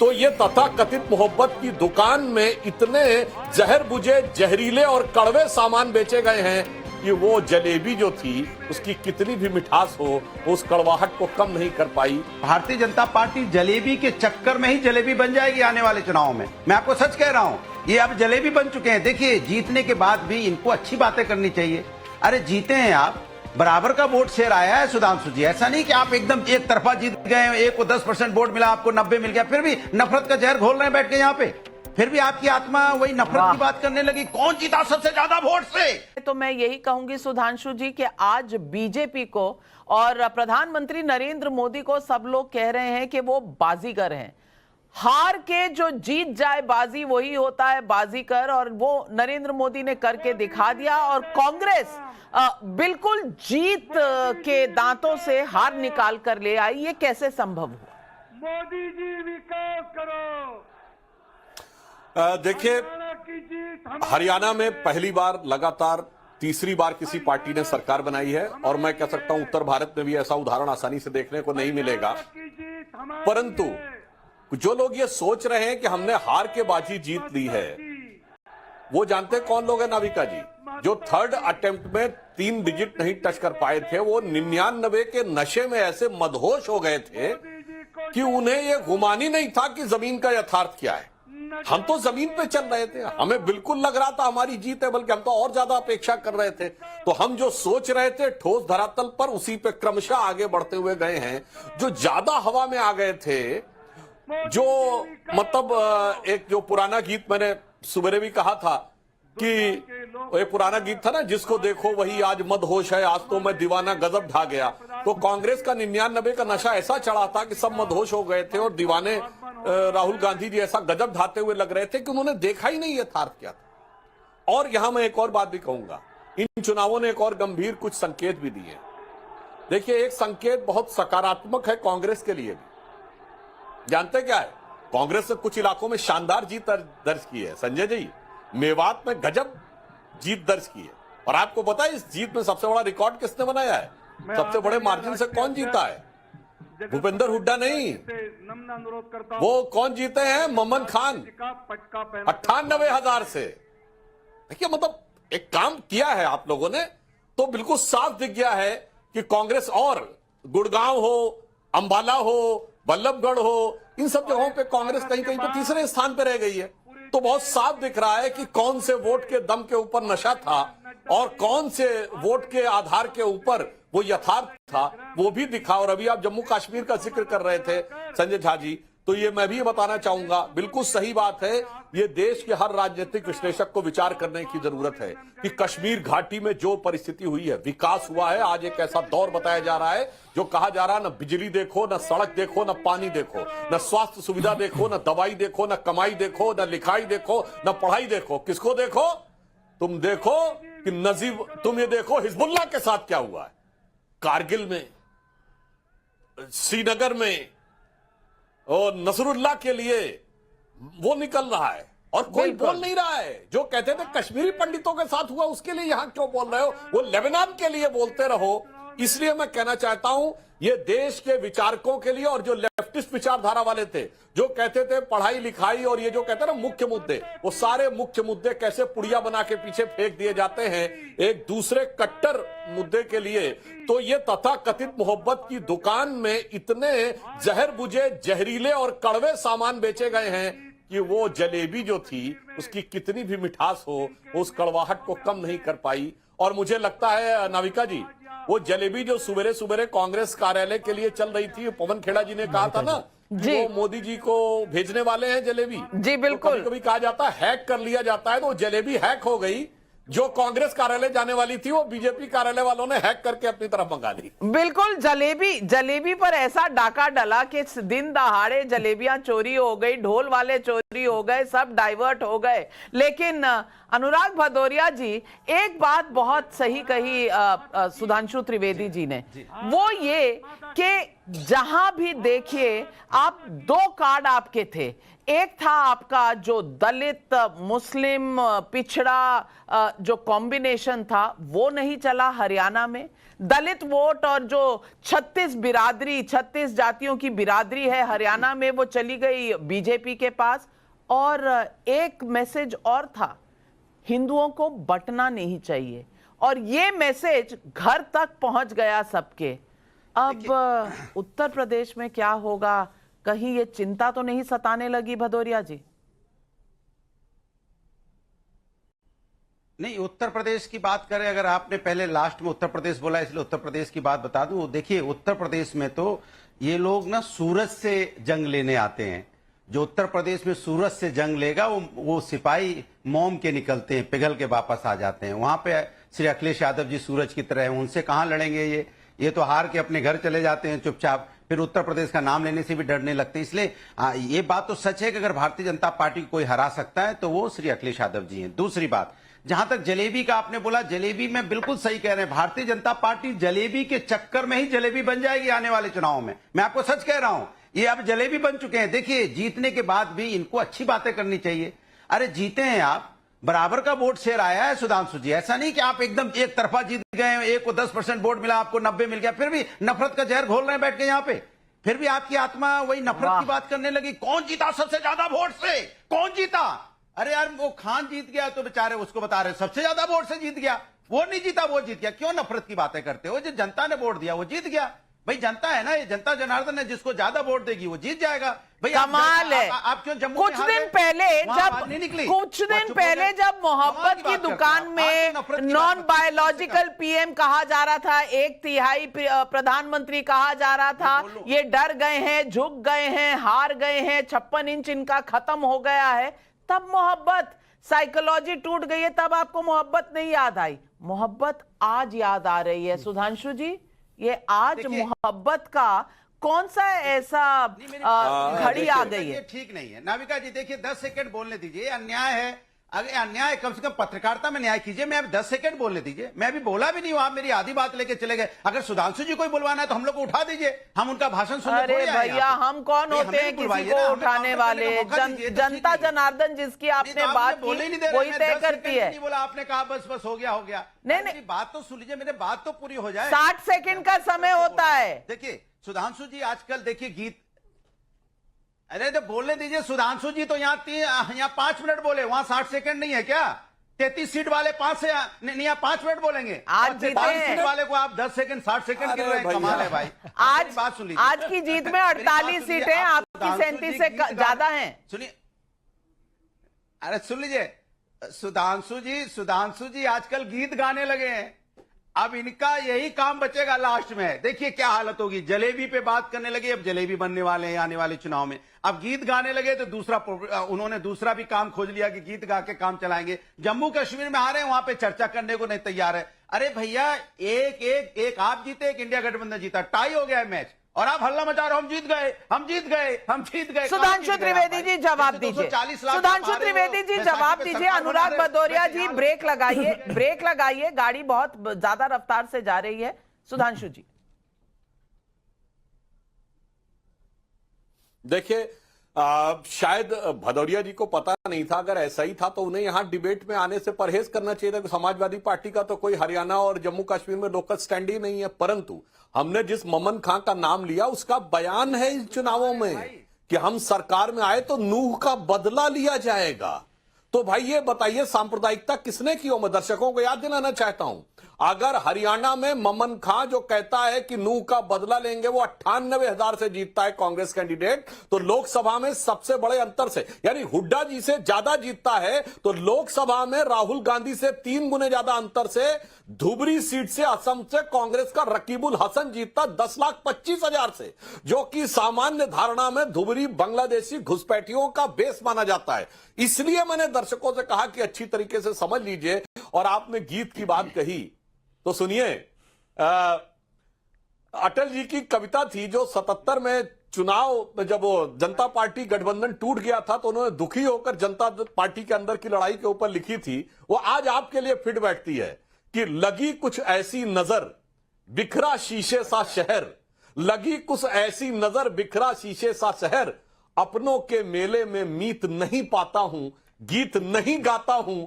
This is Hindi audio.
तो ये तथाकथित मोहब्बत की दुकान में इतने जहर बुझे, जहरीले और कड़वे सामान बेचे गए हैं कि वो जलेबी जो थी उसकी कितनी भी मिठास हो उस कड़वाहट को कम नहीं कर पाई। भारतीय जनता पार्टी जलेबी के चक्कर में ही जलेबी बन जाएगी आने वाले चुनाव में। मैं आपको सच कह रहा हूं, ये अब जलेबी बन चुके हैं। देखिए, जीतने के बाद भी इनको अच्छी बातें करनी चाहिए। अरे जीते हैं आप, बराबर का वोट शेयर आया है सुधांशु जी। ऐसा नहीं कि आप एकदम एक तरफा जीत गए, एक को 10% वोट मिला, आपको 90 मिल गया, फिर भी नफरत का जहर घोल रहे हैं बैठ के यहाँ पे। फिर भी आपकी आत्मा वही नफरत की बात करने लगी। कौन जीता सबसे ज्यादा वोट से? तो मैं यही कहूंगी सुधांशु जी कि आज बीजेपी को और प्रधानमंत्री नरेंद्र मोदी को सब लोग कह रहे हैं कि वो बाजीगर हैं। हार के जो जीत जाए बाजी, वही होता है बाजीगर, और वो नरेंद्र मोदी ने करके दिखा दिया। और कांग्रेस बिल्कुल जीत के दांतों से हार निकाल कर ले आई। ये कैसे संभव हुआ? मोदी जी विकास करो। देखिए, हरियाणा में पहली बार लगातार तीसरी बार किसी पार्टी ने सरकार बनाई है, और मैं कह सकता हूं उत्तर भारत में भी ऐसा उदाहरण आसानी से देखने को नहीं मिलेगा। परंतु जो लोग ये सोच रहे हैं कि हमने हार के बाजी जीत ली है, वो जानते कौन लोग हैं नाविका जी? जो थर्ड अटेम्प्ट में 3 डिजिट नहीं टच कर पाए थे, वो 99 के नशे में ऐसे मदहोश हो गए थे कि उन्हें ये गुमान ही नहीं था कि जमीन का यथार्थ क्या है। हम तो जमीन पे चल रहे थे, हमें बिल्कुल लग रहा था हमारी जीत है, बल्कि हम तो और ज्यादा अपेक्षा कर रहे थे। तो हम जो सोच रहे थे ठोस धरातल पर, उसी पे क्रमशः आगे बढ़ते हुए गए हैं। जो ज्यादा हवा में आ गए थे, जो मतलब एक जो पुराना गीत मैंने सुबह भी कहा था कि एक पुराना गीत था ना, जिसको देखो वही आज मदहोश है, आज तो मैं दीवाना गजब ढा गया। तो कांग्रेस का 99 का नशा ऐसा चढ़ा था कि सब मदहोश हो गए थे, और दीवाने राहुल गांधी जी ऐसा गजब ढाते हुए लग रहे थे कि उन्होंने देखा ही नहीं यथार्थ क्या था। और यहां मैं एक और बात भी कहूंगा, इन चुनावों ने एक और गंभीर कुछ संकेत भी दिए। देखिए, एक संकेत बहुत सकारात्मक है कांग्रेस के लिए भी। जानते क्या है? कांग्रेस ने कुछ इलाकों में शानदार जीत दर्ज की है। संजय जी, मेवात में गजब जीत दर्ज की है। और आपको पता है इस जीत में सबसे बड़ा रिकॉर्ड किसने बनाया है? सबसे बड़े मार्जिन से कौन जीता है? भूपेंद्र हुड्डा नहीं, वो कौन जीते हैं? मोमन खान, 98,000 से। देखिए, मतलब एक काम किया है आप लोगों ने, तो बिल्कुल साफ दिख गया है कि कांग्रेस, और गुड़गांव हो, अंबाला हो, बल्लभगढ़ हो, इन सब जगहों पे कांग्रेस कहीं कहीं पे तीसरे स्थान पे रह गई है। तो बहुत साफ दिख रहा है कि कौन से वोट के दम के ऊपर नशा था और कौन से वोट के आधार के ऊपर वो यथार्थ था, वो भी दिखा। और अभी आप जम्मू कश्मीर का जिक्र कर रहे थे संजय झा जी, तो ये मैं भी बताना चाहूंगा, बिल्कुल सही बात है। ये देश के हर राजनीतिक विश्लेषक को विचार करने की जरूरत है कि कश्मीर घाटी में जो परिस्थिति हुई है, विकास हुआ है। आज एक ऐसा दौर बताया जा रहा है जो कहा जा रहा है, न बिजली देखो, न सड़क देखो, न पानी देखो, न स्वास्थ्य सुविधा देखो, न दवाई देखो, न कमाई देखो, न लिखाई देखो, न पढ़ाई देखो। किसको देखो? तुम देखो कि नजीब, तुम ये देखो हिजबुल्लाह के साथ क्या हुआ है, कारगिल में, श्रीनगर में, और नसरुल्लाह के लिए वो निकल रहा है और कोई बोल नहीं रहा है। जो कहते थे कश्मीरी पंडितों के साथ हुआ, उसके लिए यहां क्यों बोल रहे हो? वो लेबनान के लिए बोलते रहो। इसलिए मैं कहना चाहता हूं, ये देश के विचारकों के लिए, और जो लेफ्टिस्ट विचारधारा वाले थे, जो कहते थे पढ़ाई लिखाई और ये जो कहते हैं ना मुख्य मुद्दे, वो सारे मुख्य मुद्दे कैसे पुड़िया बना के पीछे फेंक दिए जाते हैं एक दूसरे कट्टर मुद्दे के लिए। तो ये तथाकथित मोहब्बत की दुकान में इतने जहर बुझे, जहरीले और कड़वे सामान बेचे गए हैं कि वो जलेबी जो थी उसकी कितनी भी मिठास हो उस कड़वाहट को कम नहीं कर पाई। और मुझे लगता है नाविका जी, वो जलेबी जो सुबेरे सुबेरे कांग्रेस कार्यालय के लिए चल रही थी, पवन खेड़ा जी ने कहा था ना कि वो मोदी जी को भेजने वाले हैं जलेबी। जी बिल्कुल। तो कभी कहा जाता है हैक कर लिया जाता है, तो जलेबी हैक हो गई। जो कांग्रेस कार्यालय जाने वाली थी, वो बीजेपी कार्यालय वालों ने हैक करके अपनी तरफ मंगा ली। बिल्कुल, जलेबी पर ऐसा डाका डला कि दिन दहाड़े जलेबियां चोरी हो गई, ढोल वाले चोरी हो गए, सब डाइवर्ट हो गए। लेकिन अनुराग भदौरिया जी, एक बात बहुत सही कही सुधांशु त्रिवेदी जी ने, वो ये कि जहां भी देखिए आप, 2 कार्ड आपके थे। एक था आपका जो दलित मुस्लिम पिछड़ा जो कॉम्बिनेशन था, वो नहीं चला हरियाणा में। दलित वोट और जो 36 जातियों की बिरादरी है हरियाणा में, वो चली गई बीजेपी के पास। और एक मैसेज और था, हिंदुओं को बंटना नहीं चाहिए, और ये मैसेज घर तक पहुंच गया सबके। अब उत्तर प्रदेश में क्या होगा, कहीं ये चिंता तो नहीं सताने लगी भदौरिया जी? नहीं, उत्तर प्रदेश की बात करें, अगर आपने पहले लास्ट में उत्तर प्रदेश बोला इसलिए उत्तर प्रदेश की बात बता दूं। देखिए, उत्तर प्रदेश में तो ये लोग ना सूरत से जंग लेने आते हैं। जो उत्तर प्रदेश में सूरत से जंग लेगा वो सिपाही मोम के निकलते हैं, पिघल के वापस आ जाते हैं। वहां पे श्री अखिलेश यादव जी सूरज की तरह हैं, उनसे कहां लड़ेंगे ये तो हार के अपने घर चले जाते हैं चुपचाप, फिर उत्तर प्रदेश का नाम लेने से भी डरने लगते हैं। इसलिए ये बात तो सच है कि अगर भारतीय जनता पार्टी को कोई हरा सकता है तो वो श्री अखिलेश यादव जी हैं। दूसरी बात, जहां तक जलेबी का आपने बोला, जलेबी में बिल्कुल सही कह रहे हैं। भारतीय जनता पार्टी जलेबी के चक्कर में ही जलेबी बन जाएगी आने वाले चुनाव में। मैं आपको सच कह रहा हूं, ये अब जलेबी बन चुके हैं। देखिए, जीतने के बाद भी इनको अच्छी बातें करनी चाहिए। अरे जीते हैं आप, बराबर का वोट शेयर आया है सुधांशु जी। ऐसा नहीं कि आप एकदम एक तरफा जीत गए, एक को 10% वोट मिला, आपको 90 मिल गया, फिर भी नफरत का जहर घोल रहे हैं बैठ के यहाँ पे। फिर भी आपकी आत्मा वही नफरत की बात करने लगी। कौन जीता सबसे ज्यादा वोट से, कौन जीता? अरे यार, वो खान जीत गया तो बेचारे उसको बता रहे सबसे ज्यादा वोट से जीत गया। वो नहीं जीता, वो जीत गया। क्यों नफरत की बातें करते हो? जो जनता ने वोट दिया वो जीत गया। भाई जनता है ना, ये जनता जनार्दन है, जिसको ज्यादा वोट देगी वो जीत जाएगा। भाई कमाल है। आप क्यों जम्मू कुछ दिन पहले जब मोहब्बत की दुकान में नॉन बायोलॉजिकल पीएम कहा जा रहा था, 1/3 प्रधानमंत्री कहा जा रहा था, ये डर गए हैं, झुक गए हैं, हार गए हैं, 56 इंच इनका खत्म हो गया है, तब मोहब्बत साइकोलॉजी टूट गई है, तब आपको मोहब्बत नहीं याद आई। मोहब्बत आज याद आ रही है। सुधांशु जी, ये आज मोहब्बत का कौन सा ऐसा घड़ी आ गई है? ठीक नहीं है नाविका जी। देखिए, 10 सेकंड बोलने दीजिए। अन्याय है, अगर अन्याय, कम से कम पत्रकारिता में न्याय कीजिए। मैं अब 10 सेकंड बोलने दीजिए। मैं अभी बोला भी नहीं हूं, आप मेरी आधी बात लेके चले गए। अगर सुधांशु जी कोई बुलवाना है तो हम लोग को उठा दीजिए, हम उनका भाषण सुनने थोड़ी आए हैं। अरे भैया, हम कौन होते हैं किसी को उठाने वाले? जनता जनार्दन जिसकी आपने बात की वही तय करती है। बोला आपने, कहा बस बस हो गया। नहीं, बात तो सुन लीजिए, मेरे बात तो पूरी हो जाए। 60 सेकंड का समय होता है। देखिए सुधांशु जी, आजकल देखिए गीत, अरे तो बोलने दीजिए। सुधांशु जी तो यहाँ 5 मिनट बोले, वहां 60 सेकंड नहीं है क्या? 33 सीट वाले 5 से नहीं, यहाँ 5 मिनट बोलेंगे। आज जीते हैं। सीट वाले को आप 10 सेकंड 60 सेकंड गिन रहे हैं। कमाल है भाई। आज बात सुन लीजिए। आज की जीत में 48 सीटें आपकी 37 से ज्यादा हैं। सुनिए, अरे सुन लीजिए। सुधांशु जी आजकल गीत गाने लगे हैं। अब इनका यही काम बचेगा लास्ट में। देखिए क्या हालत होगी। जलेबी पे बात करने लगे, अब जलेबी बनने वाले हैं आने वाले चुनाव में। अब गीत गाने लगे तो उन्होंने दूसरा भी काम खोज लिया कि गीत गा के काम चलाएंगे। जम्मू कश्मीर में आ रहे हैं, वहां पे चर्चा करने को नहीं तैयार है। अरे भैया, एक आप जीते, एक इंडिया गठबंधन जीता, टाई हो गया है मैच, और आप हल्ला मचा रहे हो हम जीत गए। सुधांशु त्रिवेदी जी जवाब दीजिए। सुधांशु त्रिवेदी जी जवाब दीजिए। अनुराग भदौरिया जी ब्रेक लगाइए, गाड़ी बहुत ज्यादा रफ्तार से जा रही है। सुधांशु जी, देखिए, शायद भदौरिया जी को पता नहीं था। अगर ऐसा ही था तो उन्हें यहां डिबेट में आने से परहेज करना चाहिए था कि समाजवादी पार्टी का तो कोई हरियाणा और जम्मू कश्मीर में लोकल स्टैंड ही नहीं है। परंतु हमने जिस ममन खां का नाम लिया, उसका बयान है इन चुनावों में कि हम सरकार में आए तो नूह का बदला लिया जाएगा। तो भाई ये बताइए, सांप्रदायिकता किसने की हो? मैं दर्शकों को याद दिलाना चाहता हूं, अगर हरियाणा में ममन खां जो कहता है कि नूह का बदला लेंगे, वो 98,000 से जीतता है कांग्रेस कैंडिडेट, तो लोकसभा में सबसे बड़े अंतर से, यानी हुड्डा जी से ज्यादा जीतता है, तो लोकसभा में राहुल गांधी से 3 गुने ज्यादा अंतर से धुबरी सीट से असम से कांग्रेस का रकीबुल हसन जीतता 10,25,000 से, जो कि सामान्य धारणा में धुबरी बांग्लादेशी घुसपैठियों का बेस माना जाता है। इसलिए मैंने दर्शकों से कहा कि अच्छी तरीके से समझ लीजिए। और आपने गीत की बात कही तो सुनिए, अटल जी की कविता थी जो 77 में चुनाव में जब वो जनता पार्टी गठबंधन टूट गया था तो उन्होंने दुखी होकर जनता पार्टी के अंदर की लड़ाई के ऊपर लिखी थी। वो आज आपके लिए फिट बैठती है कि लगी कुछ ऐसी नजर बिखरा शीशे सा शहर, लगी कुछ ऐसी नजर बिखरा शीशे सा शहर, अपनों के मेले में मीत नहीं पाता हूं, गीत नहीं गाता हूं,